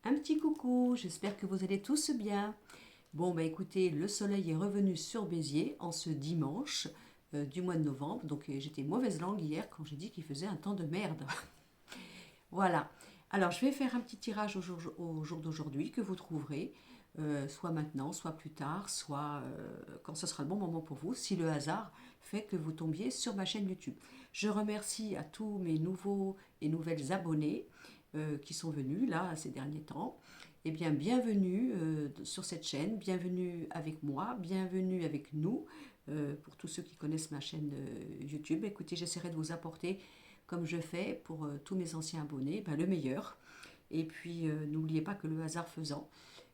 Un petit coucou, j'espère que vous allez tous bien. Bon, bah écoutez, le soleil est revenu sur Béziers en ce dimanche du mois de novembre. Donc j'étais mauvaise langue hier quand j'ai dit qu'il faisait un temps de merde. Voilà. Alors je vais faire un petit tirage au jour d'aujourd'hui que vous trouverez, soit maintenant, soit plus tard, soit quand ce sera le bon moment pour vous, si le hasard fait que vous tombiez sur ma chaîne YouTube. Je remercie à tous mes nouveaux et nouvelles abonnés qui sont venus là ces derniers temps. Eh bien, bienvenue sur cette chaîne, bienvenue avec moi, bienvenue avec nous. Pour tous ceux qui connaissent ma chaîne YouTube, écoutez, j'essaierai de vous apporter, comme je fais pour tous mes anciens abonnés, ben, le meilleur. Et puis, n'oubliez pas que le hasard faisant,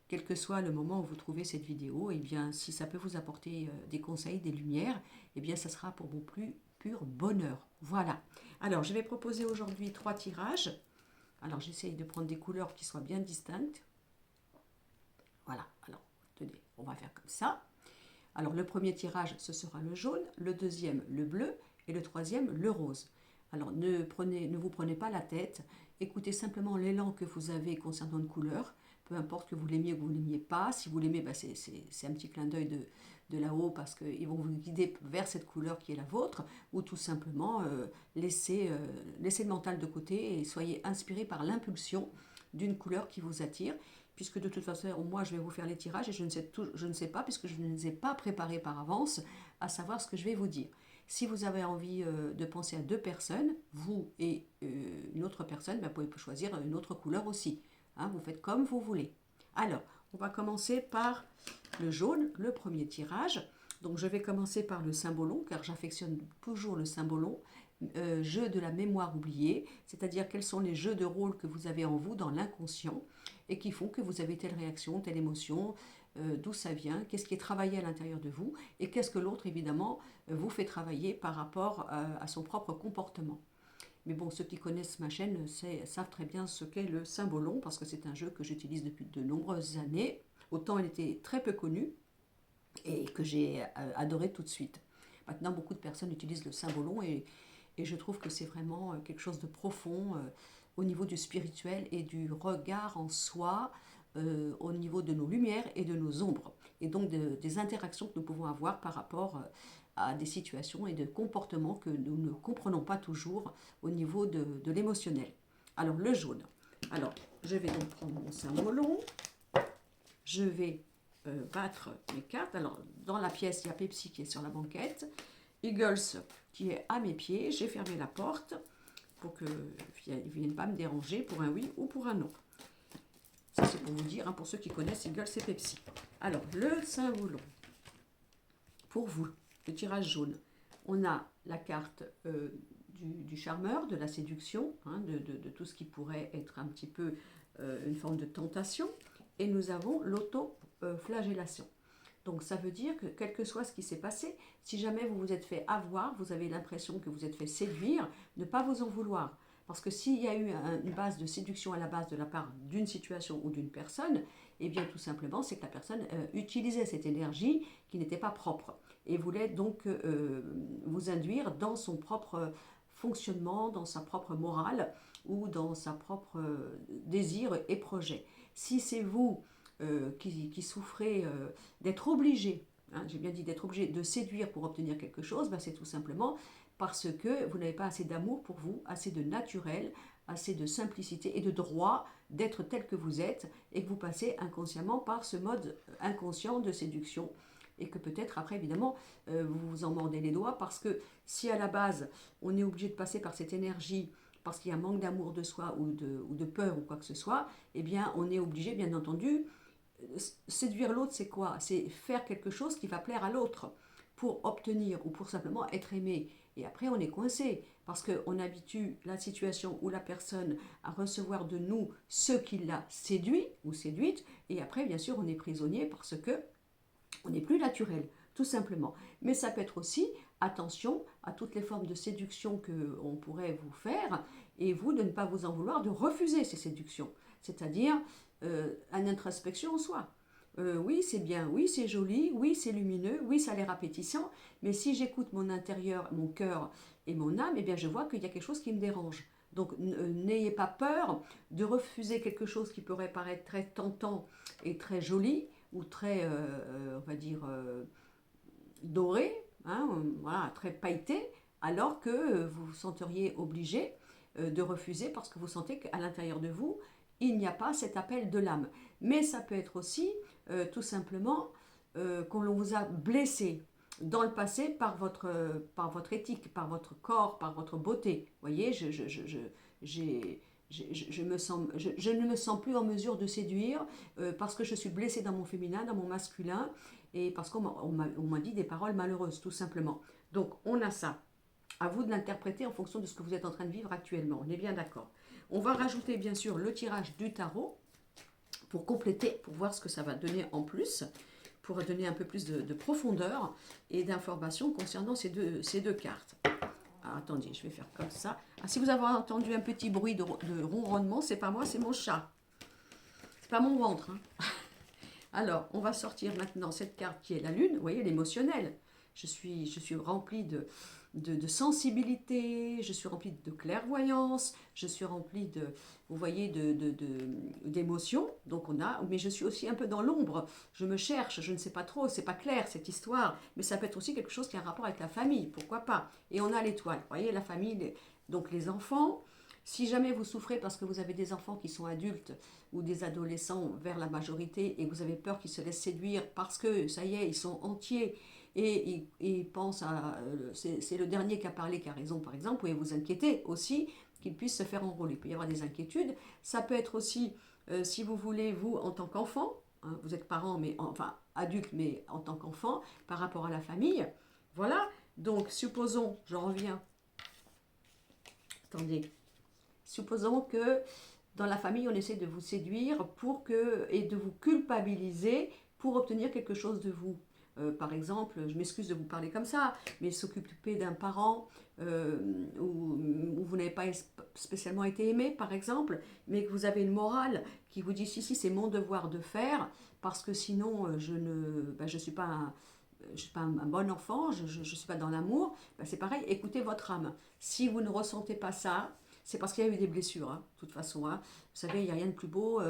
quel que soit le moment où vous trouvez cette vidéo, eh bien, si ça peut vous apporter des conseils, des lumières, eh bien, ça sera pour mon plus pur bonheur. Voilà. Alors, je vais proposer aujourd'hui 3 tirages. Alors, j'essaye de prendre des couleurs qui soient bien distinctes. Voilà. Alors, tenez, on va faire comme ça. Alors, le premier tirage, ce sera le jaune, le deuxième, le bleu, et le troisième, le rose. Alors, ne vous prenez pas la tête, écoutez simplement l'élan que vous avez concernant une couleur, peu importe que vous l'aimiez ou que vous ne l'aimiez pas. Si vous l'aimez, bah c'est un petit clin d'œil de là-haut parce qu'ils vont vous guider vers cette couleur qui est la vôtre, ou tout simplement laissez le mental de côté et soyez inspiré par l'impulsion d'une couleur qui vous attire, puisque de toute façon, moi, je vais vous faire les tirages et je ne sais pas, puisque je ne les ai pas préparés par avance, à savoir ce que je vais vous dire. Si vous avez envie de penser à 2 personnes, vous et une autre personne, ben, vous pouvez choisir une autre couleur aussi. Hein, vous faites comme vous voulez. Alors, on va commencer par le jaune, le premier tirage. Donc, je vais commencer par le symbolon, car j'affectionne toujours le symbolon. Jeu de la mémoire oubliée, c'est-à-dire quels sont les jeux de rôle que vous avez en vous dans l'inconscient et qui font que vous avez telle réaction, telle émotion, d'où ça vient, qu'est-ce qui est travaillé à l'intérieur de vous et qu'est-ce que l'autre évidemment vous fait travailler par rapport à son propre comportement. Mais bon, ceux qui connaissent ma chaîne savent très bien ce qu'est le symbolon parce que c'est un jeu que j'utilise depuis de nombreuses années. Autant il était très peu connu et que j'ai adoré tout de suite. Maintenant, beaucoup de personnes utilisent le symbolon et je trouve que c'est vraiment quelque chose de profond au niveau du spirituel et du regard en soi, au niveau de nos lumières et de nos ombres, et donc des interactions que nous pouvons avoir par rapport à des situations et de comportements que nous ne comprenons pas toujours au niveau de l'émotionnel. Alors le jaune. Alors je vais donc prendre mon symbolon, je vais battre mes cartes. Alors dans la pièce, il y a Pepsi qui est sur la banquette, Eagles qui est à mes pieds. J'ai fermé la porte pour qu'ils ne viennent pas me déranger pour un oui ou pour un non. Ça, c'est pour vous dire, hein, pour ceux qui connaissent Eagles et Pepsi. Alors, le symbolon, pour vous, le tirage jaune, on a la carte du charmeur, de la séduction, hein, de tout ce qui pourrait être un petit peu une forme de tentation. Et nous avons l'autoflagellation. Donc ça veut dire que quel que soit ce qui s'est passé, si jamais vous vous êtes fait avoir, vous avez l'impression que vous êtes fait séduire, ne pas vous en vouloir. Parce que s'il y a eu une base de séduction à la base de la part d'une situation ou d'une personne, eh bien tout simplement c'est que la personne utilisait cette énergie qui n'était pas propre et voulait donc vous induire dans son propre fonctionnement, dans sa propre morale ou dans sa propre désir et projet. Si c'est vous qui souffrez d'être obligé, hein, j'ai bien dit d'être obligé de séduire pour obtenir quelque chose, ben c'est tout simplement parce que vous n'avez pas assez d'amour pour vous, assez de naturel, assez de simplicité et de droit d'être tel que vous êtes et que vous passez inconsciemment par ce mode inconscient de séduction et que peut-être après évidemment vous vous en mordez les doigts parce que si à la base on est obligé de passer par cette énergie parce qu'il y a un manque d'amour de soi ou de peur ou quoi que ce soit, eh bien on est obligé bien entendu. Séduire l'autre, c'est quoi? C'est faire quelque chose qui va plaire à l'autre pour obtenir ou pour simplement être aimé. Et après, on est coincé parce qu'on habitue la situation ou la personne à recevoir de nous ce qui l'a séduit ou séduite. Et après, bien sûr, on est prisonnier parce que on n'est plus naturel, tout simplement. Mais ça peut être aussi, attention à toutes les formes de séduction qu'on pourrait vous faire et vous de ne pas vous en vouloir, de refuser ces séductions. C'est-à-dire une introspection en soi. Oui, c'est bien, oui, c'est joli, oui, c'est lumineux, oui, ça a l'air appétissant, mais si j'écoute mon intérieur, mon cœur et mon âme, eh bien, je vois qu'il y a quelque chose qui me dérange. Donc n'ayez pas peur de refuser quelque chose qui pourrait paraître très tentant et très joli, ou très, on va dire, doré, hein, voilà, très pailleté, alors que vous vous senteriez obligé de refuser parce que vous sentez qu'à l'intérieur de vous, il n'y a pas cet appel de l'âme. Mais ça peut être aussi tout simplement qu'on vous a blessé dans le passé par votre éthique, par votre corps, par votre beauté. Vous voyez, je ne me sens plus en mesure de séduire parce que je suis blessée dans mon féminin, dans mon masculin, et parce qu'on m'a dit des paroles malheureuses, tout simplement. Donc, on a ça. À vous de l'interpréter en fonction de ce que vous êtes en train de vivre actuellement. On est bien d'accord. On va rajouter, bien sûr, le tirage du tarot pour compléter, pour voir ce que ça va donner en plus, pour donner un peu plus de profondeur et d'informations concernant ces deux cartes. Alors, attendez, je vais faire comme ça. Ah, si vous avez entendu un petit bruit de ronronnement, c'est pas moi, c'est mon chat. C'est pas mon ventre. Hein. Alors, on va sortir maintenant cette carte qui est la lune. Vous voyez, l'émotionnel. Je suis remplie de sensibilité, je suis remplie de clairvoyance, je suis remplie vous voyez, d'émotions. Donc mais je suis aussi un peu dans l'ombre. Je me cherche, je ne sais pas trop, c'est pas clair cette histoire. Mais ça peut être aussi quelque chose qui a un rapport avec la famille, pourquoi pas. Et on a l'étoile, vous voyez, la famille, donc les enfants. Si jamais vous souffrez parce que vous avez des enfants qui sont adultes ou des adolescents vers la majorité et que vous avez peur qu'ils se laissent séduire parce que ça y est, ils sont entiers et ils pensent à... c'est le dernier qui a parlé qui a raison, par exemple, vous pouvez vous inquiéter aussi qu'ils puissent se faire enrôler. Il peut y avoir des inquiétudes. Ça peut être aussi, si vous voulez, vous, en tant qu'enfant, hein, vous êtes parent, mais enfin adulte, mais en tant qu'enfant, par rapport à la famille. Voilà. Donc, supposons, je reviens. Attendez. Supposons que dans la famille, on essaie de vous séduire et de vous culpabiliser pour obtenir quelque chose de vous. Par exemple, je m'excuse de vous parler comme ça, mais s'occuper d'un parent où vous n'avez pas spécialement été aimé, par exemple, mais que vous avez une morale qui vous dit si, c'est mon devoir de faire, parce que sinon je ne suis pas un bon enfant, je ne suis pas dans l'amour, ben c'est pareil, écoutez votre âme. Si vous ne ressentez pas ça, c'est parce qu'il y a eu des blessures, hein, de toute façon. Hein. Vous savez, il n'y a rien de plus beau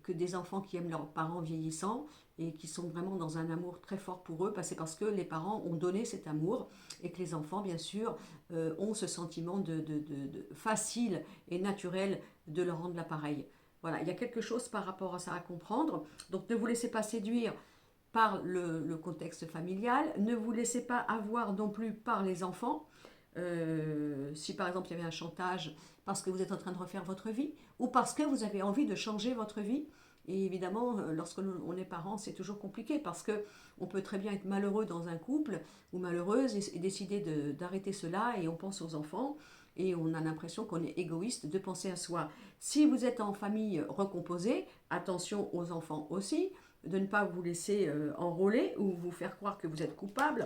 que des enfants qui aiment leurs parents vieillissants et qui sont vraiment dans un amour très fort pour eux. C'est parce que les parents ont donné cet amour et que les enfants, bien sûr, ont ce sentiment facile et naturel de leur rendre l'appareil. Voilà, il y a quelque chose par rapport à ça à comprendre. Donc ne vous laissez pas séduire par le contexte familial, ne vous laissez pas avoir non plus par les enfants. Si par exemple il y avait un chantage parce que vous êtes en train de refaire votre vie ou parce que vous avez envie de changer votre vie. Et évidemment, lorsque on est parent, c'est toujours compliqué parce que on peut très bien être malheureux dans un couple ou malheureuse et décider d'arrêter cela et on pense aux enfants et on a l'impression qu'on est égoïste de penser à soi. Si vous êtes en famille recomposée, attention aux enfants aussi, de ne pas vous laisser enrôler ou vous faire croire que vous êtes coupable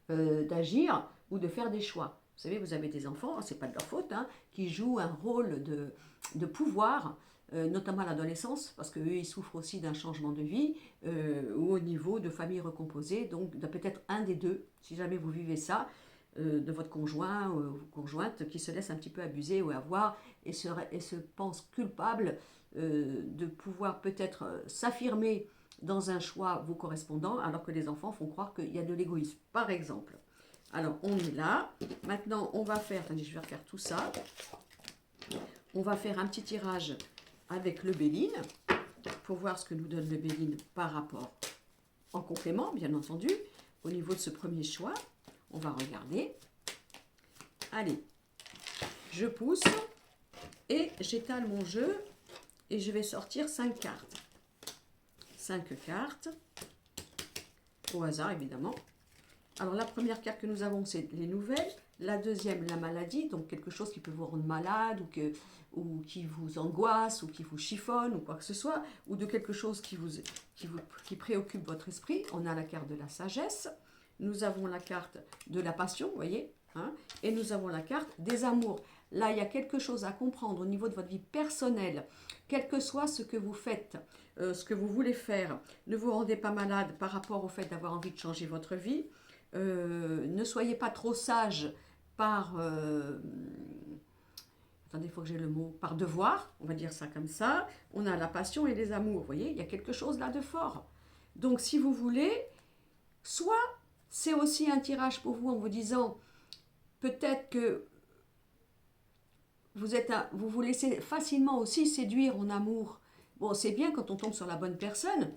d'agir ou de faire des choix. Vous savez, vous avez des enfants, c'est pas de leur faute, hein, qui jouent un rôle de pouvoir, notamment à l'adolescence, parce qu'eux, ils souffrent aussi d'un changement de vie, ou au niveau de famille recomposée, donc peut-être un des deux, si jamais vous vivez ça, de votre conjoint ou conjointe qui se laisse un petit peu abuser ou avoir et se pense coupable de pouvoir peut-être s'affirmer dans un choix vous correspondant, alors que les enfants font croire qu'il y a de l'égoïsme, par exemple. Alors, on est là. Maintenant, on va faire... Attendez, je vais refaire tout ça. On va faire un petit tirage avec le Béline pour voir ce que nous donne le Béline par rapport, en complément, bien entendu, au niveau de ce premier choix. On va regarder. Allez, je pousse et j'étale mon jeu et je vais sortir 5 cartes. 5 cartes, au hasard évidemment. Alors la première carte que nous avons, c'est les nouvelles. La deuxième, la maladie, donc quelque chose qui peut vous rendre malade ou qui vous angoisse ou qui vous chiffonne ou quoi que ce soit, ou de quelque chose qui préoccupe votre esprit. On a la carte de la sagesse, nous avons la carte de la passion, vous voyez, hein, et nous avons la carte des amours. Là, il y a quelque chose à comprendre au niveau de votre vie personnelle, quel que soit ce que vous faites, ce que vous voulez faire. Ne vous rendez pas malade par rapport au fait d'avoir envie de changer votre vie. Ne soyez pas trop sage par attendez, il faut que j'ai le mot, par devoir, on va dire ça comme ça. On a la passion et les amours, vous voyez, il y a quelque chose là de fort. Donc si vous voulez, soit c'est aussi un tirage pour vous en vous disant, peut-être que vous vous laissez facilement aussi séduire en amour. Bon, c'est bien quand on tombe sur la bonne personne.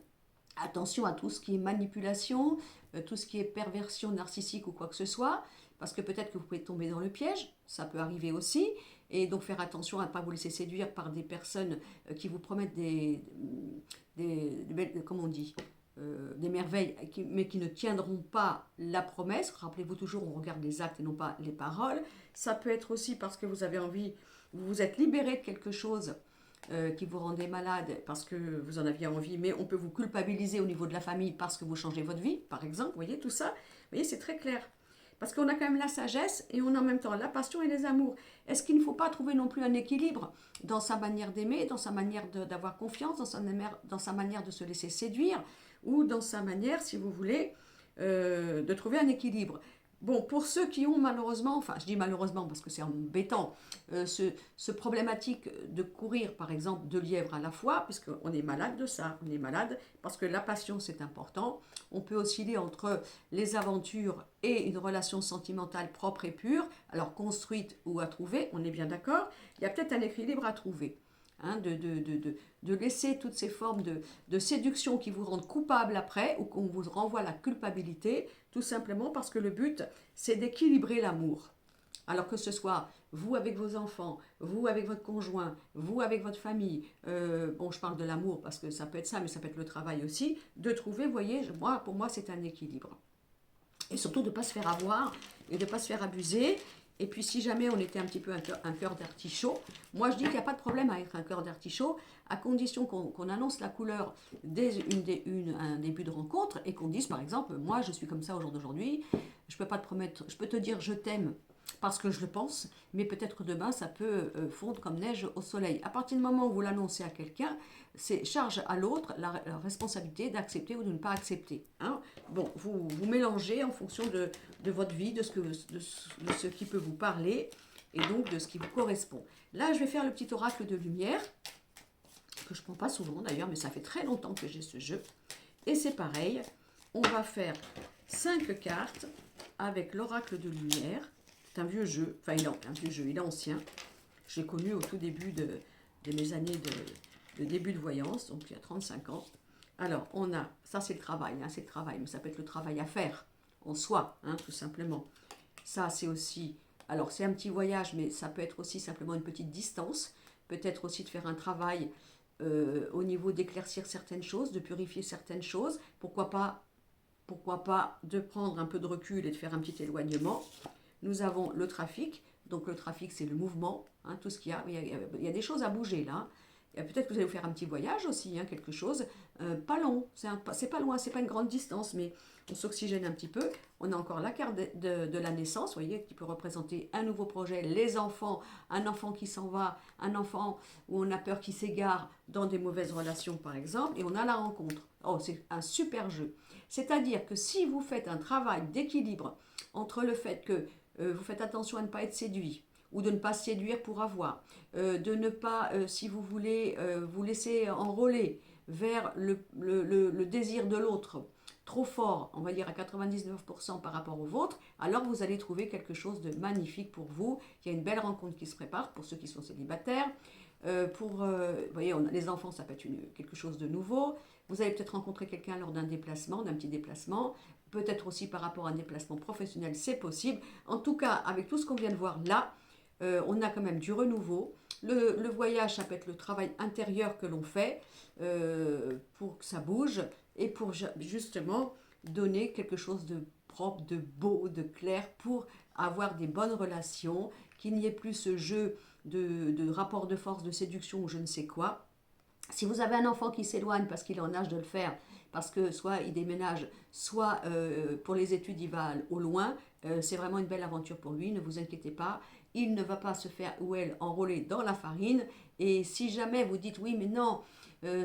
Attention à tout ce qui est manipulation, tout ce qui est perversion narcissique ou quoi que ce soit, parce que peut-être que vous pouvez tomber dans le piège, ça peut arriver aussi, et donc faire attention à ne pas vous laisser séduire par des personnes qui vous promettent comment on dit, des merveilles, mais qui ne tiendront pas la promesse. Rappelez-vous toujours, on regarde les actes et non pas les paroles. Ça peut être aussi parce que vous avez envie, vous vous êtes libéré de quelque chose qui vous rendait malade parce que vous en aviez envie, mais on peut vous culpabiliser au niveau de la famille parce que vous changez votre vie, par exemple. Vous voyez tout ça? Vous voyez, c'est très clair. Parce qu'on a quand même la sagesse et on a en même temps la passion et les amours. Est-ce qu'il ne faut pas trouver non plus un équilibre dans sa manière d'aimer, dans sa manière d'avoir confiance, dans sa manière de se laisser séduire ou dans sa manière, si vous voulez, de trouver un équilibre? Bon, pour ceux qui ont malheureusement, enfin je dis malheureusement parce que c'est embêtant, ce problématique de courir par exemple 2 lièvres à la fois, puisqu'on est malade de ça, on est malade parce que la passion c'est important, on peut osciller entre les aventures et une relation sentimentale propre et pure, alors construite ou à trouver, on est bien d'accord, il y a peut-être un équilibre à trouver. Hein, de laisser toutes ces formes de séduction qui vous rendent coupable après ou qu'on vous renvoie à la culpabilité, tout simplement parce que le but, c'est d'équilibrer l'amour. Alors que ce soit vous avec vos enfants, vous avec votre conjoint, vous avec votre famille, bon je parle de l'amour parce que ça peut être ça, mais ça peut être le travail aussi, de trouver, vous voyez, pour moi c'est un équilibre. Et surtout de ne pas se faire avoir et de ne pas se faire abuser. Et puis si jamais on était un petit peu un cœur d'artichaut, moi je dis qu'il n'y a pas de problème à être un cœur d'artichaut, à condition qu'on annonce la couleur dès un début de rencontre et qu'on dise par exemple, moi je suis comme ça au jour d'aujourd'hui, je peux pas te promettre, je peux te dire je t'aime parce que je le pense, mais peut-être que demain ça peut fondre comme neige au soleil. À partir du moment où vous l'annoncez à quelqu'un, c'est charge à l'autre la responsabilité d'accepter ou de ne pas accepter. Hein. Bon, vous mélangez en fonction de votre vie, de ce qui peut vous parler et donc de ce qui vous correspond. Là, je vais faire le petit oracle de lumière, que je ne prends pas souvent d'ailleurs, mais ça fait très longtemps que j'ai ce jeu. Et c'est pareil, on va faire 5 cartes avec l'oracle de lumière. C'est un vieux jeu, enfin un vieux jeu, il est ancien. Je l'ai connu au tout début de mes années de début de voyance, donc il y a 35 ans. Alors, on a, ça c'est le travail, hein, c'est le travail, mais ça peut être le travail à faire en soi, hein, tout simplement. Ça c'est aussi, alors c'est un petit voyage, mais ça peut être aussi simplement une petite distance, peut-être aussi de faire un travail au niveau d'éclaircir certaines choses, de purifier certaines choses, pourquoi pas de prendre un peu de recul et de faire un petit éloignement. Nous avons le trafic, donc le trafic c'est le mouvement, hein, tout ce qu'il y a. Il y a des choses à bouger là. Peut-être que vous allez vous faire un petit voyage aussi, hein, quelque chose, pas long, c'est pas loin, c'est pas une grande distance, mais on s'oxygène un petit peu. On a encore la carte de la naissance, vous voyez, qui peut représenter un nouveau projet, les enfants, un enfant qui s'en va, un enfant où on a peur qu'il s'égare dans des mauvaises relations par exemple, et on a la rencontre. Oh, c'est un super jeu. C'est-à-dire que si vous faites un travail d'équilibre entre le fait que vous faites attention à ne pas être séduit, ou de ne pas séduire pour avoir, de ne pas, si vous voulez, vous laisser enrôler vers le désir de l'autre trop fort, on va dire à 99% par rapport au vôtre, alors vous allez trouver quelque chose de magnifique pour vous. Il y a une belle rencontre qui se prépare pour ceux qui sont célibataires. Vous voyez, les enfants, ça peut être quelque chose de nouveau. Vous allez peut-être rencontrer quelqu'un lors d'un déplacement, d'un petit déplacement. Peut-être aussi par rapport à un déplacement professionnel, c'est possible. En tout cas, avec tout ce qu'on vient de voir là, on a quand même du renouveau. Le voyage, ça peut être le travail intérieur que l'on fait pour que ça bouge et pour justement donner quelque chose de propre, de beau, de clair pour avoir des bonnes relations, qu'il n'y ait plus ce jeu de rapport de force, de séduction ou je ne sais quoi. Si vous avez un enfant qui s'éloigne parce qu'il est en âge de le faire, parce que soit il déménage, soit pour les études il va au loin, c'est vraiment une belle aventure pour lui, ne vous inquiétez pas. Il ne va pas se faire ou elle enrôler dans la farine. Et si jamais vous dites oui mais non,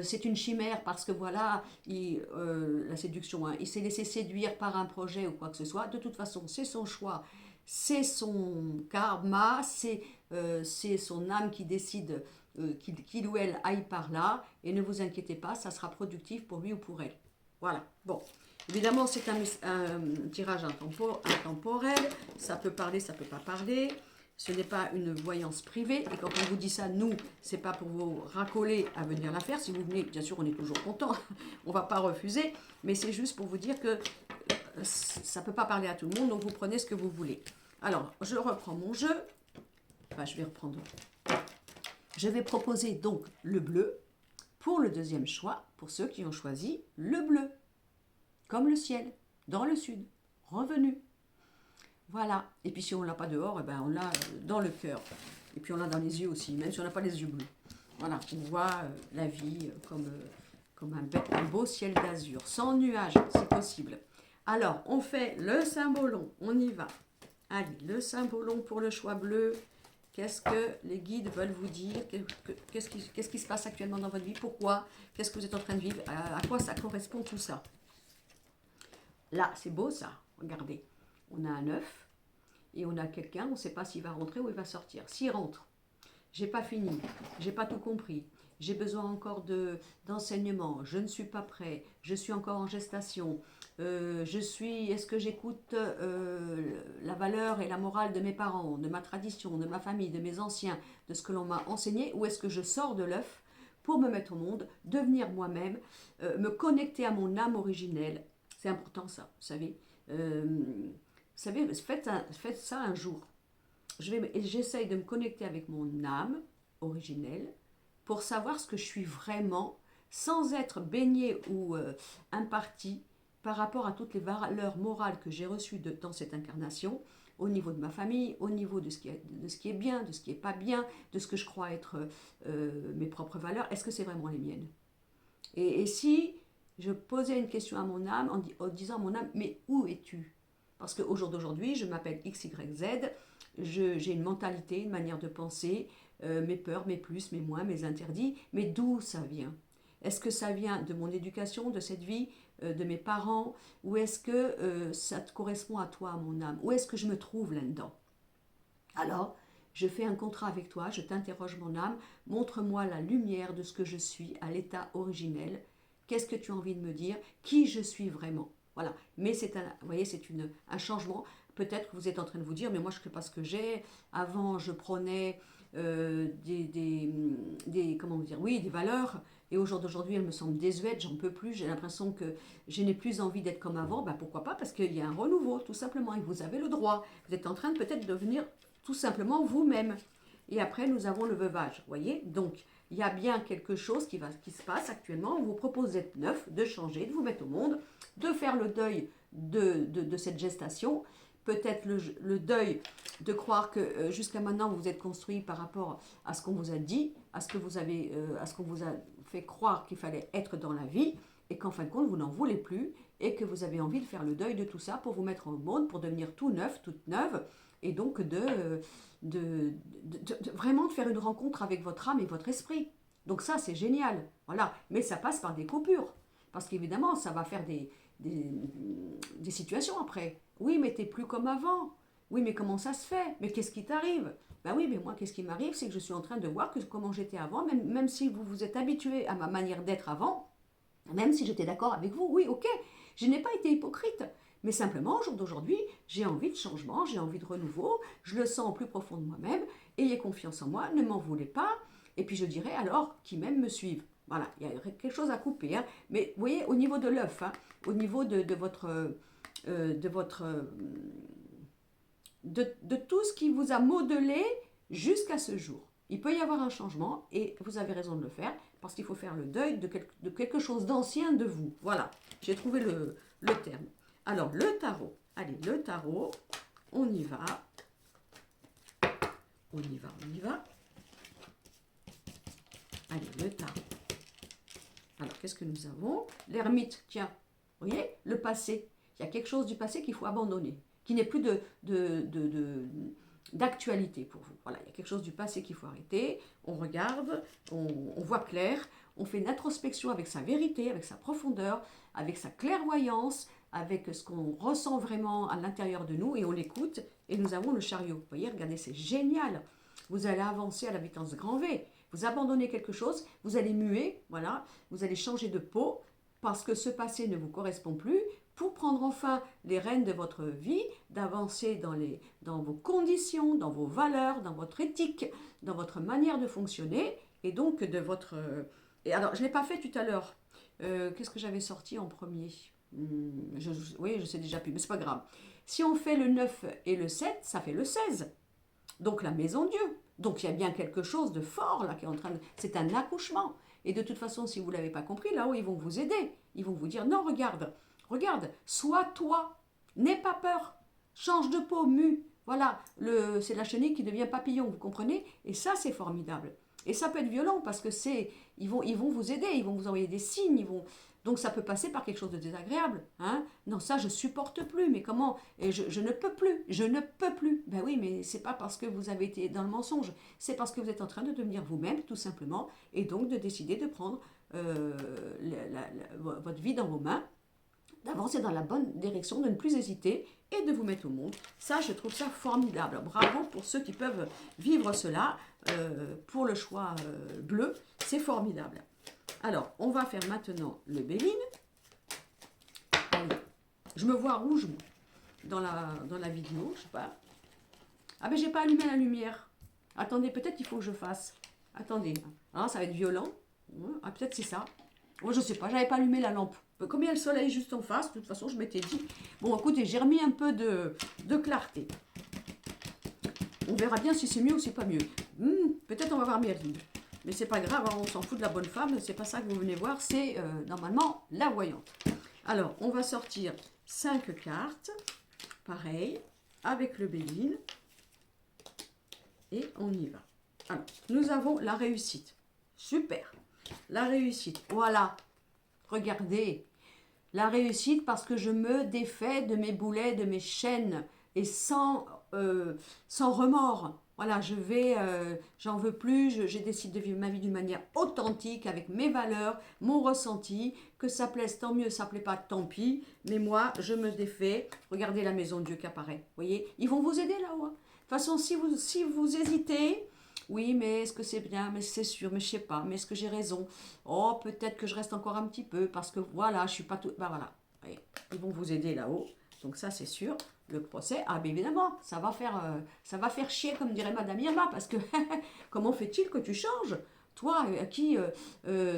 c'est une chimère parce que voilà, la séduction, hein, il s'est laissé séduire par un projet ou quoi que ce soit, de toute façon c'est son choix, c'est son karma, c'est c'est son âme qui décide qu'il ou elle aille par là, et ne vous inquiétez pas, ça sera productif pour lui ou pour elle. Voilà, bon. Évidemment, c'est un tirage intemporel, ça peut parler, ça peut pas parler. Ce n'est pas une voyance privée. Et quand on vous dit ça, nous, c'est pas pour vous racoler à venir la faire. Si vous venez, bien sûr, on est toujours content. On va pas refuser. Mais c'est juste pour vous dire que ça peut pas parler à tout le monde. Donc, vous prenez ce que vous voulez. Alors, je reprends mon jeu. Enfin, je vais reprendre. Je vais proposer donc le bleu pour le deuxième choix, pour ceux qui ont choisi le bleu. Comme le ciel, dans le sud, revenu. Voilà. Et puis si on ne l'a pas dehors, eh ben on l'a dans le cœur. Et puis on l'a dans les yeux aussi, même si on n'a pas les yeux bleus. Voilà, on voit la vie comme un beau ciel d'azur, sans nuages, si possible. Alors, on fait le symbolon, on y va. Allez, le symbolon pour le choix bleu. Qu'est-ce que les guides veulent vous dire? Qu'est-ce qui se passe actuellement dans votre vie? Pourquoi? Qu'est-ce que vous êtes en train de vivre? À quoi ça correspond tout ça? Là, c'est beau ça, regardez. On a un œuf et on a quelqu'un, on ne sait pas s'il va rentrer ou il va sortir. S'il rentre, j'ai pas fini, j'ai pas tout compris, j'ai besoin encore d'enseignement, je ne suis pas prêt, je suis encore en gestation, est-ce que j'écoute la valeur et la morale de mes parents, de ma tradition, de ma famille, de mes anciens, de ce que l'on m'a enseigné, ou est-ce que je sors de l'œuf pour me mettre au monde, devenir moi-même, me connecter à mon âme originelle. C'est important ça, vous savez. Vous savez, faites ça un jour. J'essaye de me connecter avec mon âme originelle pour savoir ce que je suis vraiment, sans être baigné ou imparti par rapport à toutes les valeurs morales que j'ai reçues dans cette incarnation, au niveau de ma famille, au niveau de ce qui est bien, de ce qui n'est pas bien, de ce que je crois être mes propres valeurs. Est-ce que c'est vraiment les miennes? Et si je posais une question à mon âme en disant à mon âme, mais où es-tu? Parce qu'au jour d'aujourd'hui, je m'appelle XYZ, j'ai une mentalité, une manière de penser, mes peurs, mes plus, mes moins, mes interdits, mais d'où ça vient? Est-ce que ça vient de mon éducation, de cette vie, de mes parents, ou est-ce que ça te correspond à toi, à mon âme? Où est-ce que je me trouve là-dedans? Alors, je fais un contrat avec toi, je t'interroge mon âme, montre-moi la lumière de ce que je suis à l'état originel. Qu'est-ce que tu as envie de me dire? Qui je suis vraiment? Voilà. Mais vous voyez, c'est un changement. Peut-être que vous êtes en train de vous dire, mais moi je ne sais pas ce que j'ai. Avant, je prenais comment vous dire, oui, des valeurs. Et au jour d'aujourd'hui, elles me semblent désuètes, j'en peux plus. J'ai l'impression que je n'ai plus envie d'être comme avant. Ben, pourquoi pas? Parce qu'il y a un renouveau, tout simplement. Et vous avez le droit. Vous êtes en train de peut-être devenir tout simplement vous-même. Et après, nous avons le veuvage. Voyez? Donc, il y a bien quelque chose qui se passe actuellement. On vous propose d'être neuf, de changer, de vous mettre au monde, de faire le deuil de cette gestation. Peut-être le deuil de croire que jusqu'à maintenant, vous vous êtes construit par rapport à ce qu'on vous a dit, à ce qu'on vous a fait croire qu'il fallait être dans la vie, et qu'en fin de compte, vous n'en voulez plus, et que vous avez envie de faire le deuil de tout ça pour vous mettre au monde, pour devenir tout neuf, toute neuve, et donc vraiment de faire une rencontre avec votre âme et votre esprit. Donc ça, c'est génial. Voilà. Mais ça passe par des coupures. Parce qu'évidemment, ça va faire des situations après. Oui, mais t'es plus comme avant. Oui, mais comment ça se fait? Mais qu'est-ce qui t'arrive? Ben oui, mais moi, qu'est-ce qui m'arrive? C'est que je suis en train de voir comment j'étais avant, même si vous vous êtes habitué à ma manière d'être avant, même si j'étais d'accord avec vous, oui, ok, je n'ai pas été hypocrite. Mais simplement, au jour d'aujourd'hui, j'ai envie de changement, j'ai envie de renouveau, je le sens au plus profond de moi-même, ayez confiance en moi, ne m'en voulez pas, et puis je dirais alors qui même me suivent. Voilà, il y a quelque chose à couper. Hein. Mais vous voyez, au niveau de l'œuf, hein, au niveau de tout ce qui vous a modelé jusqu'à ce jour. Il peut y avoir un changement et vous avez raison de le faire parce qu'il faut faire le deuil de quelque chose d'ancien de vous. Voilà, j'ai trouvé le terme. Alors, le tarot. Allez, le tarot, on y va. On y va, on y va. Allez, le tarot. Alors, qu'est-ce que nous avons? L'ermite, tiens, vous voyez, le passé. Il y a quelque chose du passé qu'il faut abandonner, qui n'est plus d'actualité pour vous. Voilà, il y a quelque chose du passé qu'il faut arrêter. On regarde, on voit clair, on fait une introspection avec sa vérité, avec sa profondeur, avec sa clairvoyance, avec ce qu'on ressent vraiment à l'intérieur de nous, et on l'écoute, et nous avons le chariot. Vous voyez, regardez, c'est génial. Vous allez avancer à la vitesse grand V. Vous abandonnez quelque chose, vous allez muer, voilà, vous allez changer de peau parce que ce passé ne vous correspond plus pour prendre enfin les rênes de votre vie, d'avancer dans vos conditions, dans vos valeurs, dans votre éthique, dans votre manière de fonctionner et donc de votre... Et alors, je ne l'ai pas fait tout à l'heure. Qu'est-ce que j'avais sorti en premier? Oui, je sais déjà plus, mais c'est pas grave. Si on fait le 9 et le 7, ça fait le 16. Donc la maison Dieu. Donc il y a bien quelque chose de fort là qui est en train de... C'est un accouchement. Et de toute façon, si vous ne l'avez pas compris, là-haut, ils vont vous aider. Ils vont vous dire, non, regarde, regarde, sois toi. N'aie pas peur. Change de peau, mue. Voilà, c'est la chenille qui devient papillon, vous comprenez? Et ça, c'est formidable. Et ça peut être violent parce que ils vont vous aider, ils vont vous envoyer des signes, donc ça peut passer par quelque chose de désagréable. Hein? Non, ça je supporte plus, mais comment? Et je ne peux plus, je ne peux plus. Ben oui, mais c'est pas parce que vous avez été dans le mensonge, c'est parce que vous êtes en train de devenir vous-même, tout simplement, et donc de décider de prendre votre vie dans vos mains, d'avancer dans la bonne direction, de ne plus hésiter et de vous mettre au monde. Ça, je trouve ça formidable. Bravo pour ceux qui peuvent vivre cela. Pour le choix bleu, c'est formidable. Alors, on va faire maintenant le Béline. Allez, je me vois rouge dans la vidéo, je sais pas. Ah ben, j'ai pas allumé la lumière. Attendez, peut-être qu'il faut que je fasse. Attendez, alors ça va être violent. Ah, peut-être c'est ça. Moi, je sais pas, j'avais pas allumé la lampe. Comme il y a le soleil juste en face, de toute façon, je m'étais dit... Bon, écoutez, j'ai remis un peu de clarté. On verra bien si c'est mieux ou c'est pas mieux. Peut-être on va voir mes rides. Mais c'est pas grave, hein, on s'en fout de la bonne femme. C'est pas ça que vous venez voir, c'est normalement la voyante. Alors, on va sortir 5 cartes. Pareil, avec le Béline. Et on y va. Alors, nous avons la réussite. Super. La réussite, voilà. Regardez. La réussite parce que je me défais de mes boulets, de mes chaînes. Et sans remords. Voilà, j'en veux plus, j'ai décidé de vivre ma vie d'une manière authentique, avec mes valeurs, mon ressenti, que ça plaise, tant mieux, ça plaît pas, tant pis, mais moi, je me défais. Regardez la maison de Dieu qui apparaît, vous voyez, ils vont vous aider là-haut. Hein. De toute façon, si vous hésitez, oui, mais est-ce que c'est bien, mais c'est sûr, mais je sais pas, mais est-ce que j'ai raison? Oh, peut-être que je reste encore un petit peu, parce que voilà, je suis pas tout... Ben voilà, voyez, ils vont vous aider là-haut, donc ça c'est sûr. Le procès, ah bien évidemment, ça va faire chier, comme dirait Madame Irma, parce que comment fait-il que tu changes? Toi, à qui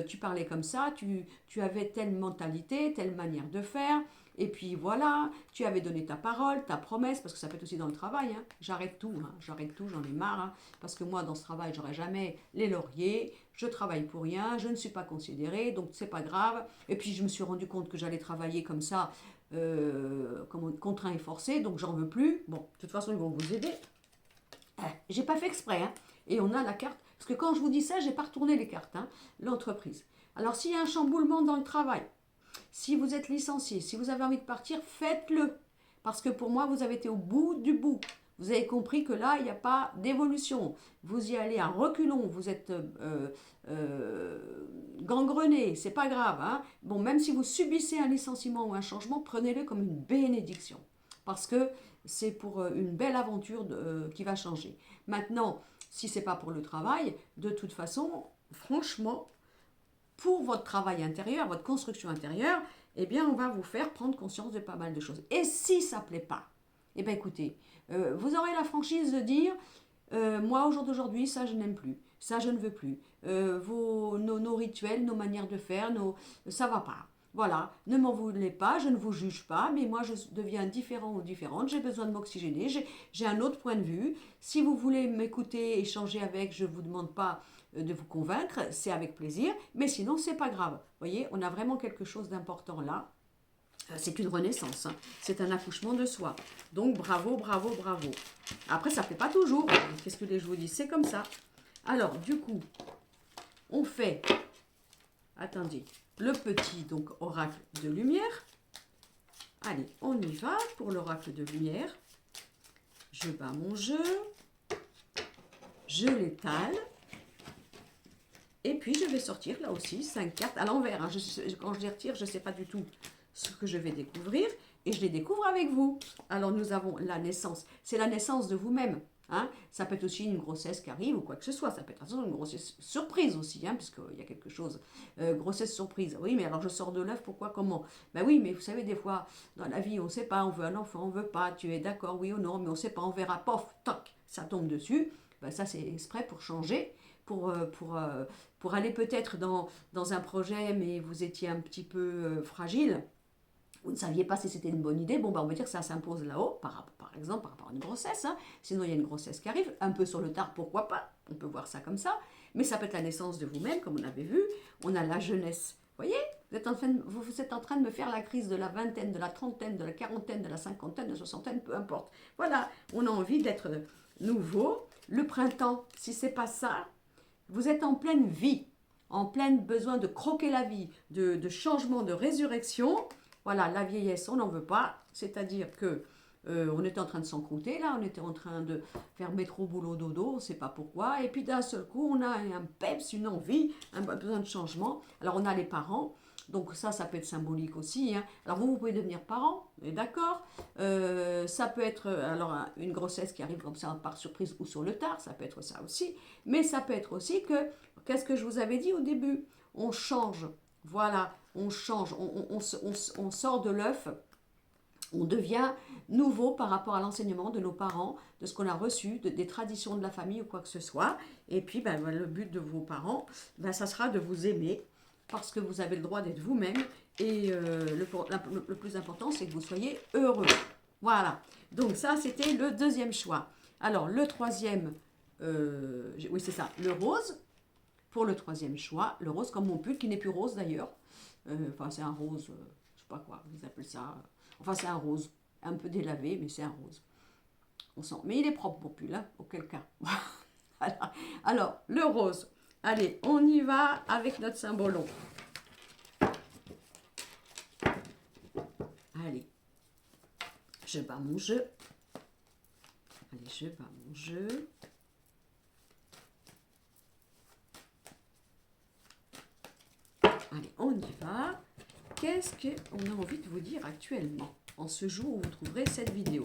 tu parlais comme ça, tu avais telle mentalité, telle manière de faire, et puis voilà, tu avais donné ta parole, ta promesse, parce que ça peut être aussi dans le travail, hein. J'arrête tout, j'en ai marre, hein, parce que moi, dans ce travail, j'aurai jamais les lauriers, je travaille pour rien, je ne suis pas considérée, donc c'est pas grave, et puis je me suis rendu compte que j'allais travailler comme ça, contraint et forcé, donc j'en veux plus. Bon, de toute façon, ils vont vous aider. J'ai pas fait exprès, hein. Et on a la carte, parce que quand je vous dis ça, j'ai pas retourné les cartes, hein, l'entreprise. Alors, s'il y a un chamboulement dans le travail, si vous êtes licencié, si vous avez envie de partir, faites-le. Parce que pour moi, vous avez été au bout du bout. Vous avez compris que là, il n'y a pas d'évolution. Vous y allez à reculons, vous êtes gangrené, c'est pas grave. Hein. Bon, même si vous subissez un licenciement ou un changement, prenez-le comme une bénédiction. Parce que c'est pour une belle aventure qui va changer. Maintenant, si ce n'est pas pour le travail, de toute façon, franchement, pour votre travail intérieur, votre construction intérieure, eh bien, on va vous faire prendre conscience de pas mal de choses. Et si ça ne plaît pas, eh bien, écoutez, vous aurez la franchise de dire, moi, au jour d'aujourd'hui, ça, je n'aime plus. Ça, je ne veux plus. Nos rituels, nos manières de faire, ça ne va pas. Voilà, ne m'en voulez pas, je ne vous juge pas, mais moi je deviens différent ou différente, j'ai besoin de m'oxygéner, j'ai un autre point de vue. Si vous voulez m'écouter, échanger avec, je ne vous demande pas de vous convaincre, c'est avec plaisir, mais sinon c'est pas grave. Vous voyez, on a vraiment quelque chose d'important là. C'est une renaissance, hein. C'est un accouchement de soi. Donc bravo, bravo, bravo. Après, ça ne fait pas toujours. Qu'est-ce que je vous dis? C'est comme ça. Alors, du coup, on fait, attendez, le petit donc oracle de lumière. Allez, on y va pour l'oracle de lumière. Je bats mon jeu. Je l'étale. Et puis, je vais sortir là aussi 5 cartes à l'envers. Hein. Quand je les retire, je ne sais pas du tout ce que je vais découvrir. Et je les découvre avec vous. Alors, nous avons la naissance. C'est la naissance de vous-même. Hein. Ça peut être aussi une grossesse qui arrive ou quoi que ce soit. Ça peut être une grossesse surprise aussi, hein, puisqu'il y a quelque chose. Grossesse surprise. Oui, mais alors je sors de l'œuf, pourquoi, comment? Ben oui, mais vous savez, des fois, dans la vie, on ne sait pas, on veut un enfant, on ne veut pas, tu es d'accord, oui ou non, mais on ne sait pas, on verra, pof, toc, ça tombe dessus. Ben ça, c'est exprès pour changer, pour aller peut-être dans un projet, mais vous étiez un petit peu fragile. Vous ne saviez pas si c'était une bonne idée, bon, bah, on va dire que ça s'impose là-haut, par exemple, par rapport à une grossesse. Hein. Sinon, il y a une grossesse qui arrive, un peu sur le tard, pourquoi pas, on peut voir ça comme ça. Mais ça peut être la naissance de vous-même, comme on avait vu. On a la jeunesse. Vous voyez, vous êtes en train de me faire la crise de la vingtaine, de la trentaine, de la quarantaine, de la cinquantaine, de la soixantaine, peu importe. Voilà, on a envie d'être nouveau. Le printemps, si c'est pas ça, vous êtes en pleine vie, en plein besoin de croquer la vie, de changement, de résurrection. Voilà, la vieillesse, on n'en veut pas. C'est-à-dire que on était en train de s'encrouter, là, on était en train de faire métro, boulot, dodo, on ne sait pas pourquoi. Et puis d'un seul coup, on a un peps, une envie, un besoin de changement. Alors on a les parents, donc ça peut être symbolique aussi. Hein. Alors vous pouvez devenir parent, d'accord. Ça peut être alors une grossesse qui arrive comme ça par surprise ou sur le tard, ça peut être ça aussi. Mais ça peut être aussi que, qu'est-ce que je vous avais dit au début? On change, voilà, on change, on sort de l'œuf, on devient nouveau par rapport à l'enseignement de nos parents, de ce qu'on a reçu, des traditions de la famille ou quoi que ce soit. Et puis, ben, le but de vos parents, ben, ça sera de vous aimer parce que vous avez le droit d'être vous-même. Et le plus important, c'est que vous soyez heureux. Voilà. Donc ça, c'était le deuxième choix. Alors, le troisième, oui, c'est ça, le rose. Pour le troisième choix, le rose comme mon pull, qui n'est plus rose d'ailleurs. Enfin, c'est un rose, je ne sais pas quoi, vous appelez ça. Enfin, c'est un rose, un peu délavé, mais c'est un rose. On sent. Mais il est propre, mon pull, hein, auquel cas. Voilà. Alors, le rose. Allez, on y va avec notre cymbolon. Allez, je bats mon jeu. Allez, je bats mon jeu. Allez, on y va. Qu'est-ce qu'on a envie de vous dire actuellement, en ce jour où vous trouverez cette vidéo?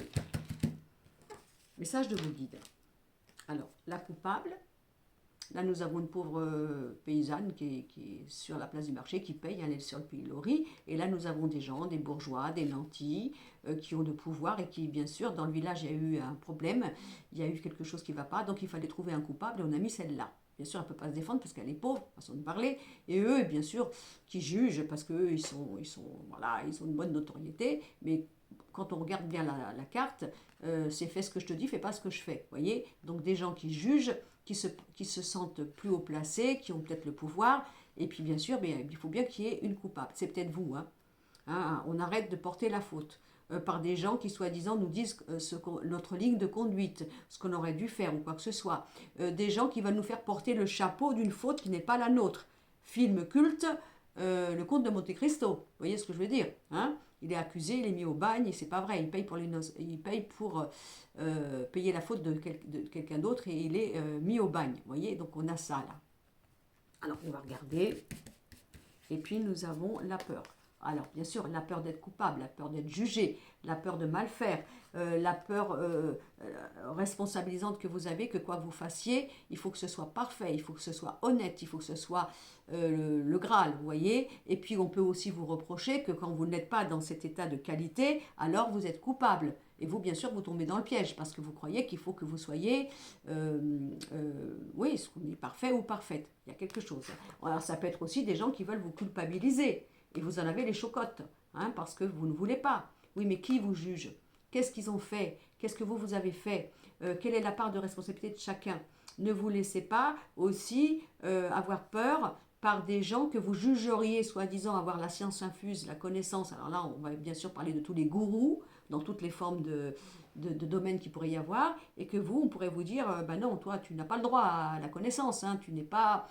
Message de vos guides. Alors, la coupable. Là, nous avons une pauvre paysanne qui est sur la place du marché, qui paye, elle est sur le pilori. Et là, nous avons des gens, des bourgeois, des nantis, qui ont le pouvoir et qui, bien sûr, dans le village, il y a eu un problème, il y a eu quelque chose qui ne va pas, donc il fallait trouver un coupable et on a mis celle-là. Bien sûr, elle ne peut pas se défendre parce qu'elle est pauvre, façon de parler. Et eux, bien sûr, qui jugent parce qu'eux, voilà, ils ont une bonne notoriété. Mais quand on regarde bien la carte, c'est fais ce que je te dis, fais pas ce que je fais. Voyez. Donc des gens qui jugent, qui se sentent plus haut placés, qui ont peut-être le pouvoir. Et puis bien sûr, il faut bien qu'il y ait une coupable. C'est peut-être vous. Hein, on arrête de porter la faute. Par des gens qui soi-disant nous disent notre ligne de conduite, ce qu'on aurait dû faire ou quoi que ce soit. Des gens qui veulent nous faire porter le chapeau d'une faute qui n'est pas la nôtre. Film culte, le comte de Monte Cristo. Vous voyez ce que je veux dire, hein? Il est accusé, il est mis au bagne et c'est pas vrai. Il paye pour payer la faute de quelqu'un d'autre et il est mis au bagne. Vous voyez, donc on a ça là. Alors on va regarder. Et puis nous avons la peur. Alors, bien sûr, la peur d'être coupable, la peur d'être jugé, la peur de mal faire, la peur responsabilisante que vous avez, que quoi que vous fassiez, il faut que ce soit parfait, il faut que ce soit honnête, il faut que ce soit le Graal, vous voyez. Et puis, on peut aussi vous reprocher que quand vous n'êtes pas dans cet état de qualité, alors vous êtes coupable. Et vous, bien sûr, vous tombez dans le piège parce que vous croyez qu'il faut que vous soyez, oui, ce qu'on est parfait ou parfaite. Il y a quelque chose. Alors, ça peut être aussi des gens qui veulent vous culpabiliser. Et vous en avez les chocottes, hein, parce que vous ne voulez pas. Oui, mais qui vous juge? Qu'est-ce qu'ils ont fait? Qu'est-ce que vous avez fait? Quelle est la part de responsabilité de chacun? Ne vous laissez pas aussi avoir peur par des gens que vous jugeriez, soi-disant avoir la science infuse, la connaissance. Alors là, on va bien sûr parler de tous les gourous, dans toutes les formes de domaines qu'il pourrait y avoir, et que vous, on pourrait vous dire, ben non, toi, tu n'as pas le droit à la connaissance, hein, tu n'es pas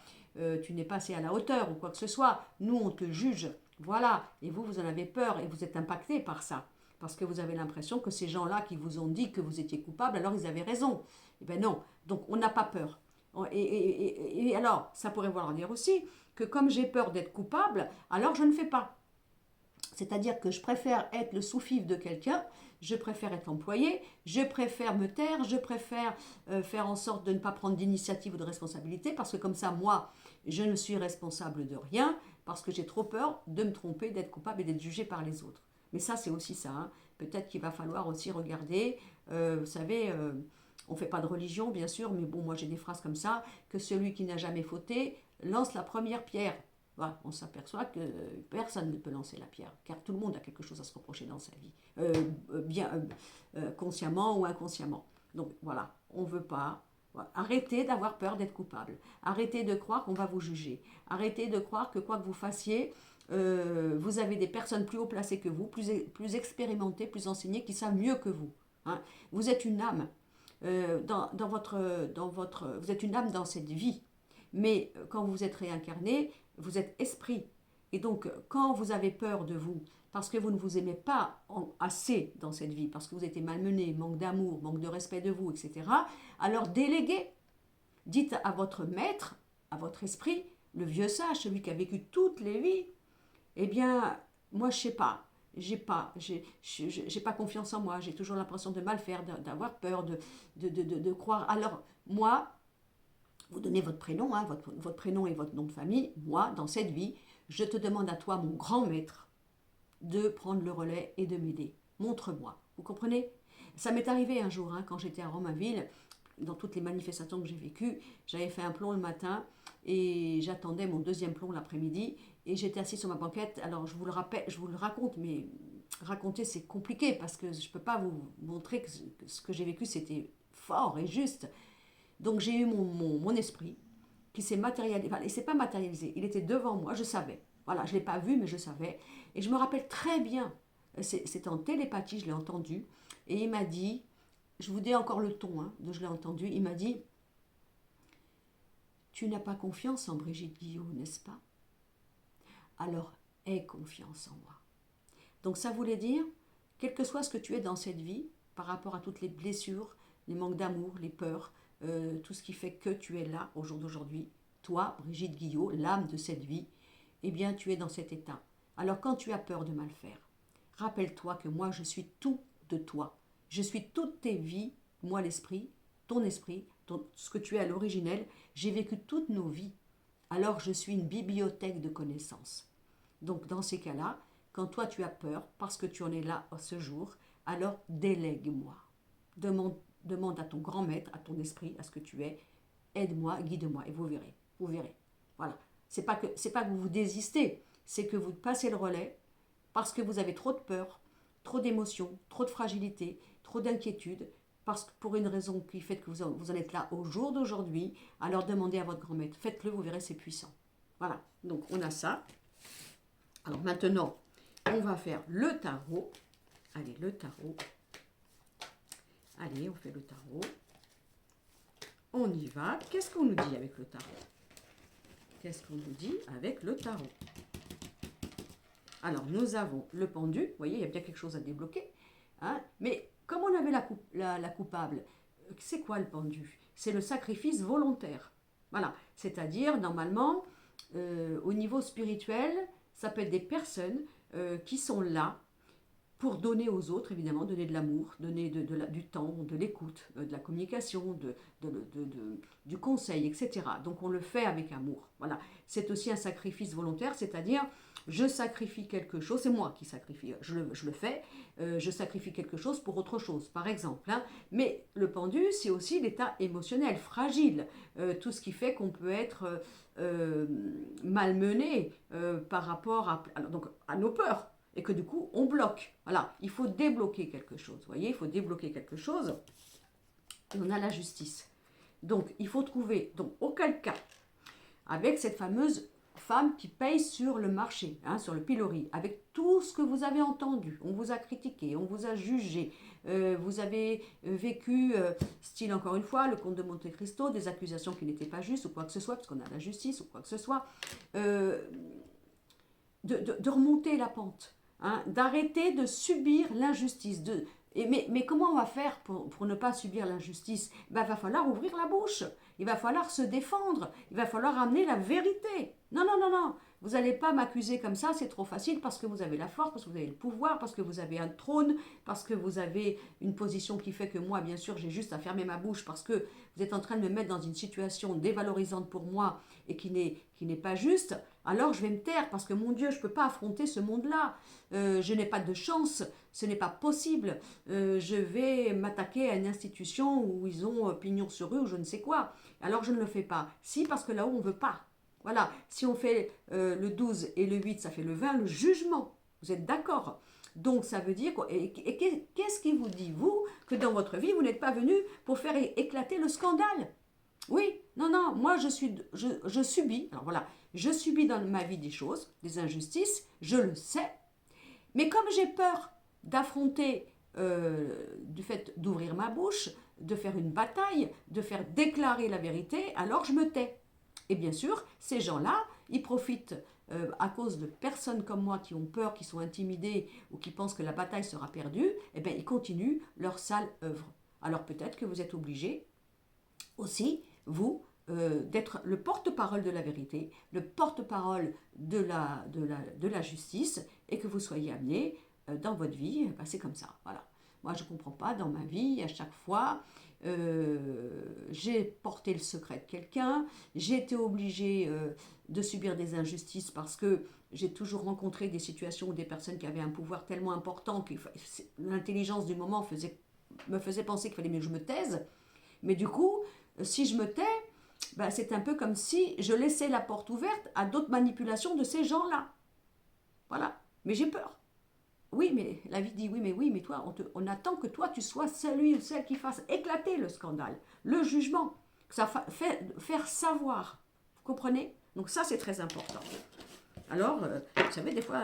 assez à la hauteur ou quoi que ce soit. Nous, on te juge. Voilà, et vous en avez peur et vous êtes impacté par ça, parce que vous avez l'impression que ces gens-là qui vous ont dit que vous étiez coupable, alors ils avaient raison. Eh bien non, donc on n'a pas peur. Et alors, ça pourrait vouloir dire aussi que comme j'ai peur d'être coupable, alors je ne fais pas. C'est-à-dire que je préfère être le sous-fifre de quelqu'un, je préfère être employé, je préfère me taire, je préfère faire en sorte de ne pas prendre d'initiative ou de responsabilité, parce que comme ça, moi, je ne suis responsable de rien, parce que j'ai trop peur de me tromper, d'être coupable et d'être jugé par les autres. Mais ça, c'est aussi ça. Hein. Peut-être qu'il va falloir aussi regarder, vous savez, on ne fait pas de religion, bien sûr, mais bon, moi j'ai des phrases comme ça, que celui qui n'a jamais fauté lance la première pierre. Voilà, on s'aperçoit que personne ne peut lancer la pierre, car tout le monde a quelque chose à se reprocher dans sa vie, consciemment ou inconsciemment. Donc voilà, on ne veut pas. Voilà. Arrêtez d'avoir peur d'être coupable. Arrêtez de croire qu'on va vous juger. Arrêtez de croire que quoi que vous fassiez, vous avez des personnes plus haut placées que vous, plus expérimentées, plus enseignées, qui savent mieux que vous. Hein. Vous êtes une âme. Vous êtes une âme dans cette vie. Mais quand vous êtes réincarné, vous êtes esprit. Et donc, quand vous avez peur de vous, parce que vous ne vous aimez pas assez dans cette vie, parce que vous êtes malmené, manque d'amour, manque de respect de vous, etc., alors déléguez. Dites à votre maître, à votre esprit, le vieux sage, celui qui a vécu toutes les vies, eh bien, moi, je sais pas. J'ai pas confiance en moi. J'ai toujours l'impression de mal faire, d'avoir peur, de croire. Alors, moi, vous donnez votre prénom, hein, votre prénom et votre nom de famille. Moi, dans cette vie, je te demande à toi, mon grand maître, de prendre le relais et de m'aider. Montre-moi. Vous comprenez? Ça m'est arrivé un jour, hein, quand j'étais à Romainville, dans toutes les manifestations que j'ai vécues, j'avais fait un plomb le matin et j'attendais mon deuxième plomb l'après-midi et j'étais assise sur ma banquette. Alors je vous le rappelle, je vous le raconte, mais raconter c'est compliqué parce que je ne peux pas vous montrer que ce que j'ai vécu c'était fort et juste. Donc j'ai eu mon esprit qui s'est matérialisé, enfin il ne s'est pas matérialisé, il était devant moi, je savais. Voilà, je ne l'ai pas vu mais je savais. Et je me rappelle très bien, c'était en télépathie, je l'ai entendu, et il m'a dit, je vous dis encore le ton, hein, de je l'ai entendu, il m'a dit, tu n'as pas confiance en Brigitte Guillot, n'est-ce pas? Alors aie confiance en moi. Donc ça voulait dire, quel que soit ce que tu es dans cette vie, par rapport à toutes les blessures, les manques d'amour, les peurs, tout ce qui fait que tu es là au jour d'aujourd'hui, toi, Brigitte Guillot, l'âme de cette vie, eh bien tu es dans cet état. Alors quand tu as peur de mal faire, rappelle-toi que moi je suis tout de toi. Je suis toutes tes vies, moi l'esprit, ce que tu es à l'originel, j'ai vécu toutes nos vies. Alors je suis une bibliothèque de connaissances. Donc dans ces cas-là, quand toi tu as peur, parce que tu en es là ce jour, alors délègue-moi. Demande à ton grand maître, à ton esprit, à ce que tu es, aide-moi, guide-moi, et vous verrez. Vous verrez. Voilà. C'est pas que vous désistez, c'est que vous passez le relais parce que vous avez trop de peur, trop d'émotions, trop de fragilité, trop d'inquiétude, parce que pour une raison qui fait que vous en êtes là au jour d'aujourd'hui, alors demandez à votre grand maître. Faites-le, vous verrez, c'est puissant. Voilà. Donc on a ça. Alors maintenant, on va faire le tarot. Allez, le tarot. Allez, on fait le tarot. On y va. Qu'est-ce qu'on nous dit avec le tarot? Qu'est-ce qu'on nous dit avec le tarot? Alors, nous avons le pendu. Vous voyez, il y a bien quelque chose à débloquer. Hein, mais comme on avait la coupable, c'est quoi le pendu? C'est le sacrifice volontaire. Voilà. C'est-à-dire, normalement, au niveau spirituel, ça peut être des personnes qui sont là pour donner aux autres, évidemment, donner de l'amour, donner du temps, de l'écoute, de la communication, du conseil, etc. Donc on le fait avec amour. Voilà. C'est aussi un sacrifice volontaire, c'est-à-dire je sacrifie quelque chose, c'est moi qui sacrifie, je le fais, je sacrifie quelque chose pour autre chose, par exemple. Hein. Mais le pendu, c'est aussi l'état émotionnel, fragile, tout ce qui fait qu'on peut être malmené par rapport à nos peurs. Et que du coup, on bloque. Voilà, il faut débloquer quelque chose. Vous voyez, il faut débloquer quelque chose. Et on a la justice. Donc, il faut trouver, donc, auquel cas, avec cette fameuse femme qui paye sur le marché, hein, sur le pilori, avec tout ce que vous avez entendu, on vous a critiqué, on vous a jugé, vous avez vécu, style encore une fois, le comte de Monte Cristo, des accusations qui n'étaient pas justes ou quoi que ce soit, parce qu'on a la justice ou quoi que ce soit, de remonter la pente. Hein, d'arrêter de subir l'injustice, Mais comment on va faire pour ne pas subir l'injustice? Ben, il va falloir ouvrir la bouche, il va falloir se défendre, il va falloir amener la vérité. Non, non, non, non, vous n'allez pas m'accuser comme ça, c'est trop facile parce que vous avez la force, parce que vous avez le pouvoir, parce que vous avez un trône, parce que vous avez une position qui fait que moi, bien sûr, j'ai juste à fermer ma bouche parce que vous êtes en train de me mettre dans une situation dévalorisante pour moi et qui n'est pas juste. Alors je vais me taire parce que mon Dieu, je ne peux pas affronter ce monde-là. Je n'ai pas de chance, ce n'est pas possible. Je vais m'attaquer à une institution où ils ont pignon sur rue ou je ne sais quoi. Alors je ne le fais pas. Si, parce que là-haut, on ne veut pas. Voilà, si on fait le 12 et le 8, ça fait le 20, le jugement. Vous êtes d'accord? Donc ça veut dire, et qu'est-ce qui vous dit, vous, que dans votre vie, vous n'êtes pas venu pour faire éclater le scandale? Oui, non, non, moi je subis, alors voilà, je subis dans ma vie des choses, des injustices, je le sais, mais comme j'ai peur d'affronter, du fait d'ouvrir ma bouche, de faire une bataille, de faire déclarer la vérité, alors je me tais. Et bien sûr, ces gens-là, ils profitent à cause de personnes comme moi qui ont peur, qui sont intimidées ou qui pensent que la bataille sera perdue, eh bien, ils continuent leur sale œuvre. Alors peut-être que vous êtes obligés aussi, vous, d'être le porte-parole de la vérité, le porte-parole de la justice, et que vous soyez amené dans votre vie, ben, c'est comme ça, voilà. Moi, je ne comprends pas, dans ma vie, à chaque fois, j'ai porté le secret de quelqu'un, j'ai été obligée de subir des injustices parce que j'ai toujours rencontré des situations où des personnes qui avaient un pouvoir tellement important que l'intelligence du moment me faisait penser qu'il fallait mieux que je me taise. Mais du coup, si je me tais, ben c'est un peu comme si je laissais la porte ouverte à d'autres manipulations de ces gens-là. Voilà. Mais j'ai peur. Oui, mais la vie dit oui, mais toi, on attend que toi, tu sois celui ou celle qui fasse éclater le scandale, le jugement, que ça faire savoir. Vous comprenez? Donc ça, c'est très important. Alors, vous savez, des fois,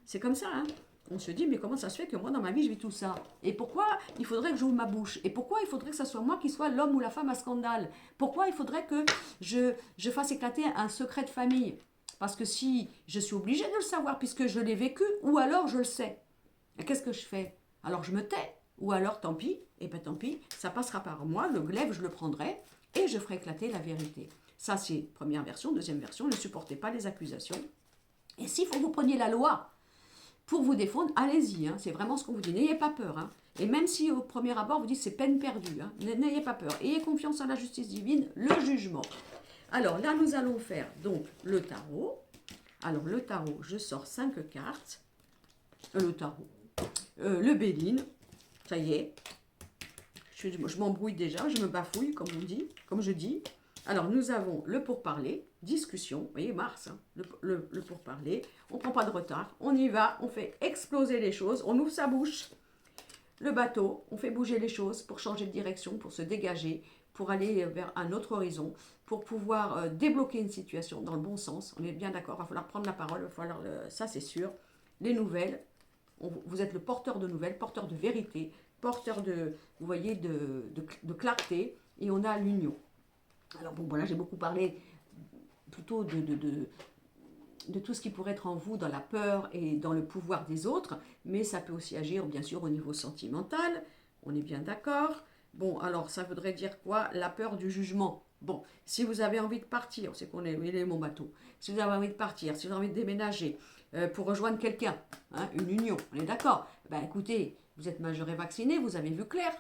c'est comme ça, hein. On se dit, mais comment ça se fait que moi, dans ma vie, je vis tout ça? Et pourquoi il faudrait que j'ouvre ma bouche? Et pourquoi il faudrait que ce soit moi qui soit l'homme ou la femme à scandale? Pourquoi il faudrait que je fasse éclater un secret de famille? Parce que si je suis obligée de le savoir puisque je l'ai vécu, ou alors je le sais. Et qu'est-ce que je fais? Alors je me tais. Ou alors tant pis, et bien tant pis, ça passera par moi, le glaive, je le prendrai, et je ferai éclater la vérité. Ça, c'est première version. Deuxième version, ne supportez pas les accusations. Et s'il faut que vous preniez la loi pour vous défendre, allez-y, hein, c'est vraiment ce qu'on vous dit. N'ayez pas peur. Hein. Et même si au premier abord, vous dites c'est peine perdue, hein, n'ayez pas peur. Ayez confiance en la justice divine, le jugement. Alors là, nous allons faire donc le tarot. Alors le tarot, je sors 5 cartes. Le tarot. Le béline. Ça y est. Je m'embrouille déjà, je me bafouille, comme on dit, comme je dis. Alors, nous avons le pourparler, discussion, vous voyez, Mars, hein, le pourparler. On ne prend pas de retard, on y va, on fait exploser les choses, on ouvre sa bouche. Le bateau, on fait bouger les choses pour changer de direction, pour se dégager, pour aller vers un autre horizon, pour pouvoir débloquer une situation dans le bon sens. On est bien d'accord, il va falloir prendre la parole, il va falloir ça c'est sûr. Les nouvelles, vous êtes le porteur de nouvelles, porteur de vérité, porteur de, vous voyez, de clarté, et on a l'union. Alors bon, voilà, j'ai beaucoup parlé plutôt de tout ce qui pourrait être en vous dans la peur et dans le pouvoir des autres, mais ça peut aussi agir bien sûr au niveau sentimental, on est bien d'accord. Bon, alors ça voudrait dire quoi? La peur du jugement. Bon, si vous avez envie de partir, c'est qu'on est, il est mon bateau, si vous avez envie de partir, si vous avez envie de déménager pour rejoindre quelqu'un, hein, une union, on est d'accord? Ben écoutez, vous êtes majeur et vacciné, vous avez vu clair.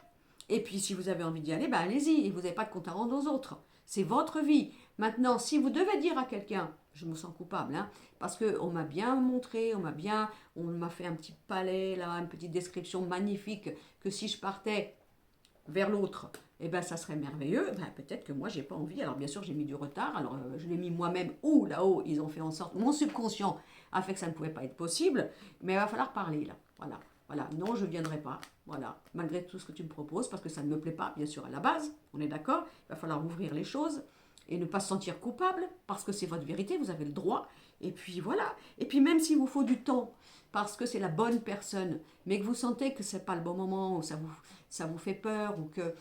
Et puis si vous avez envie d'y aller, ben allez-y, et vous n'avez pas de compte à rendre aux autres. C'est votre vie. Maintenant, si vous devez dire à quelqu'un, je me sens coupable, hein, parce qu'on m'a bien montré, on m'a fait un petit palais, là, une petite description magnifique, que si je partais vers l'autre, eh ben ça serait merveilleux. Ben, peut-être que moi, j'ai pas envie. Alors bien sûr, j'ai mis du retard. Alors je l'ai mis moi-même ou là-haut, ils ont fait en sorte, mon subconscient a fait que ça ne pouvait pas être possible, mais il va falloir parler là. Voilà. Voilà, non, je ne viendrai pas, voilà, malgré tout ce que tu me proposes, parce que ça ne me plaît pas, bien sûr, à la base, on est d'accord, il va falloir ouvrir les choses et ne pas se sentir coupable, parce que c'est votre vérité, vous avez le droit, Et puis voilà. Et puis même s'il vous faut du temps, parce que c'est la bonne personne, mais que vous sentez que c'est pas le bon moment, ou ça vous fait peur, ou que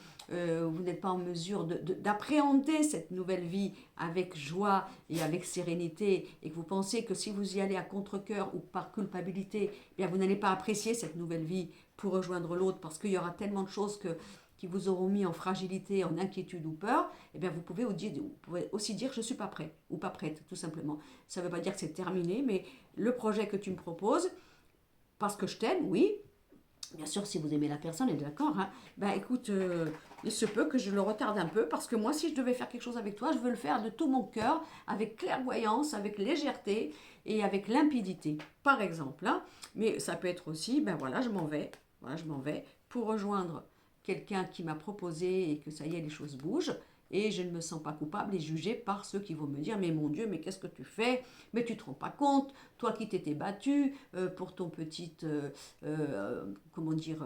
vous n'êtes pas en mesure d'appréhender cette nouvelle vie avec joie et avec sérénité, et que vous pensez que si vous y allez à contre-cœur ou par culpabilité, eh bien vous n'allez pas apprécier cette nouvelle vie pour rejoindre l'autre, parce qu'il y aura tellement de choses qui vous auront mis en fragilité, en inquiétude ou peur, eh bien vous pouvez aussi dire je ne suis pas prêt ou pas prête, tout simplement. Ça ne veut pas dire que c'est terminé, mais le projet que tu me proposes, parce que je t'aime, oui, bien sûr, si vous aimez la personne, elle est d'accord, hein, ben écoute, il se peut que je le retarde un peu, parce que moi, si je devais faire quelque chose avec toi, je veux le faire de tout mon cœur, avec clairvoyance, avec légèreté et avec limpidité, par exemple. Hein. Mais ça peut être aussi, ben voilà, je m'en vais pour rejoindre quelqu'un qui m'a proposé et que ça y est, les choses bougent. Et je ne me sens pas coupable et jugée par ceux qui vont me dire mais mon Dieu, mais qu'est-ce que tu fais? Mais tu ne te rends pas compte, toi qui t'étais battu pour ton petite, comment dire,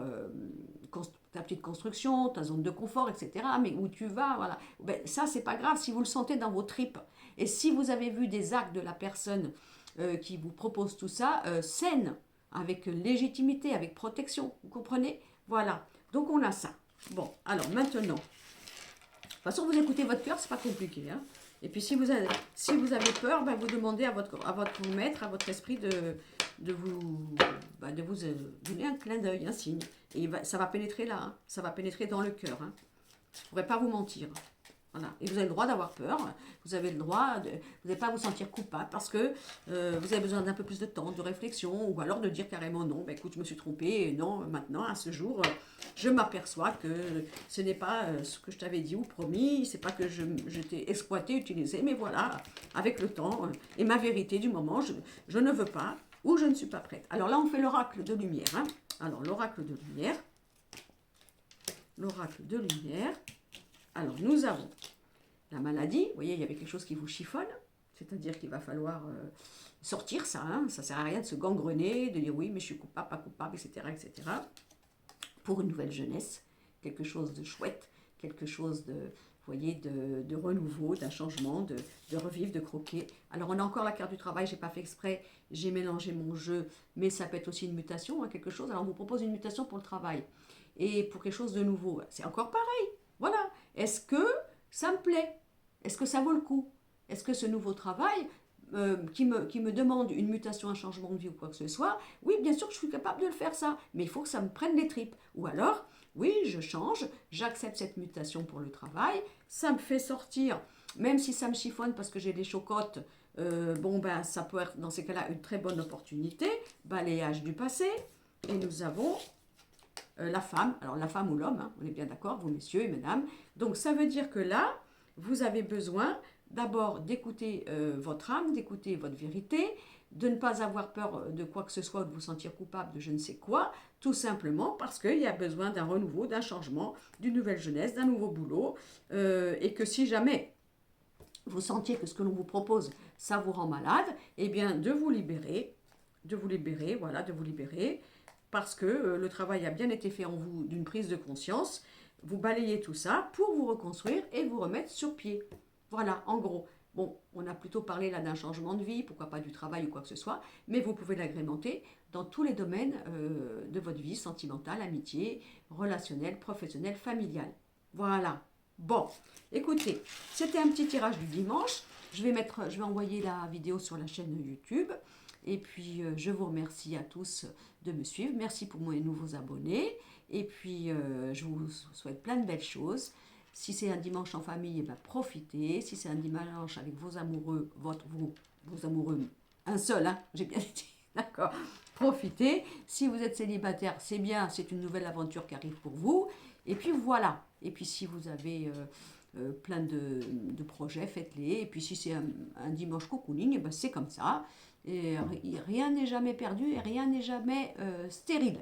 ta petite construction, ta zone de confort, etc. Mais où tu vas, voilà. Ben, ça, c'est pas grave si vous le sentez dans vos tripes. Et si vous avez vu des actes de la personne qui vous propose tout ça, saine, avec légitimité, avec protection, vous comprenez? Voilà. Donc on a ça. Bon, alors maintenant, de toute façon, vous écoutez votre cœur, c'est pas compliqué. Hein. Et puis si vous avez peur, ben, vous demandez à votre maître, à votre esprit de vous donner un clin d'œil, un signe. Et ça va pénétrer là, hein. Ça va pénétrer dans le cœur. Hein. Je ne pourrais pas vous mentir. Voilà. Et vous avez le droit d'avoir peur, vous avez le droit, vous n'allez pas à vous sentir coupable parce que vous avez besoin d'un peu plus de temps, de réflexion, ou alors de dire carrément non, ben écoute, je me suis trompée, et non, maintenant, à ce jour, je m'aperçois que ce n'est pas ce que je t'avais dit ou promis, c'est pas que je t'ai exploité, utilisé, mais voilà, avec le temps et ma vérité du moment, je ne veux pas ou je ne suis pas prête. Alors là, on fait l'oracle de lumière. Hein. Alors, l'oracle de lumière. L'oracle de lumière. Alors, nous avons la maladie. Vous voyez, il y avait quelque chose qui vous chiffonne. C'est-à-dire qu'il va falloir sortir ça. Hein. Ça ne sert à rien de se gangrener, de dire oui, mais je suis coupable, pas coupable, etc. etc. Pour une nouvelle jeunesse. Quelque chose de chouette. Quelque chose de, vous voyez, de renouveau, d'un changement, de revivre, de croquer. Alors, on a encore la carte du travail. Je n'ai pas fait exprès. J'ai mélangé mon jeu. Mais ça peut être aussi une mutation, hein, quelque chose. Alors, on vous propose une mutation pour le travail. Et pour quelque chose de nouveau. C'est encore pareil. Voilà. Est-ce que ça me plaît? Est-ce que ça vaut le coup? Est-ce que ce nouveau travail qui me demande une mutation, un changement de vie ou quoi que ce soit, oui, bien sûr que je suis capable de le faire ça, mais il faut que ça me prenne les tripes. Ou alors, oui, je change, j'accepte cette mutation pour le travail, ça me fait sortir, même si ça me chiffonne parce que j'ai des chocottes, bon ben ça peut être dans ces cas-là une très bonne opportunité, balayage du passé, et nous avons la femme, alors la femme ou l'homme, hein, on est bien d'accord, vous messieurs et mesdames. Donc ça veut dire que là, vous avez besoin d'abord d'écouter votre âme, d'écouter votre vérité, de ne pas avoir peur de quoi que ce soit, de vous sentir coupable de je ne sais quoi, tout simplement parce qu'il y a besoin d'un renouveau, d'un changement, d'une nouvelle jeunesse, d'un nouveau boulot, et que si jamais vous sentiez que ce que l'on vous propose, ça vous rend malade, eh bien de vous libérer, voilà, de vous libérer, parce que le travail a bien été fait en vous d'une prise de conscience, vous balayez tout ça pour vous reconstruire et vous remettre sur pied. Voilà, en gros. Bon, on a plutôt parlé là d'un changement de vie, pourquoi pas du travail ou quoi que ce soit, mais vous pouvez l'agrémenter dans tous les domaines de votre vie, sentimentale, amitié, relationnelle, professionnelle, familiale. Voilà. Bon, écoutez, c'était un petit tirage du dimanche. Je vais envoyer la vidéo sur la chaîne YouTube. Et puis, je vous remercie à tous de me suivre. Merci pour mes nouveaux abonnés. Et puis, je vous souhaite plein de belles choses. Si c'est un dimanche en famille, eh ben, profitez. Si c'est un dimanche avec vos amoureux, vos amoureux, un seul, hein, j'ai bien dit, d'accord, profitez. Si vous êtes célibataire, c'est bien, c'est une nouvelle aventure qui arrive pour vous. Et puis voilà. Et puis si vous avez plein de projets, faites-les. Et puis si c'est un dimanche cocooning, eh ben, c'est comme ça. Et rien n'est jamais perdu et rien n'est jamais stérile.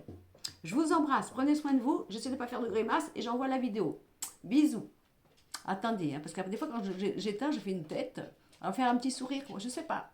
Je vous embrasse, prenez soin de vous. J'essaie de ne pas faire de grimaces et j'envoie la vidéo. Bisous. Attendez, hein, parce que des fois quand j'éteins, je fais une tête. Alors faire un petit sourire, je sais pas.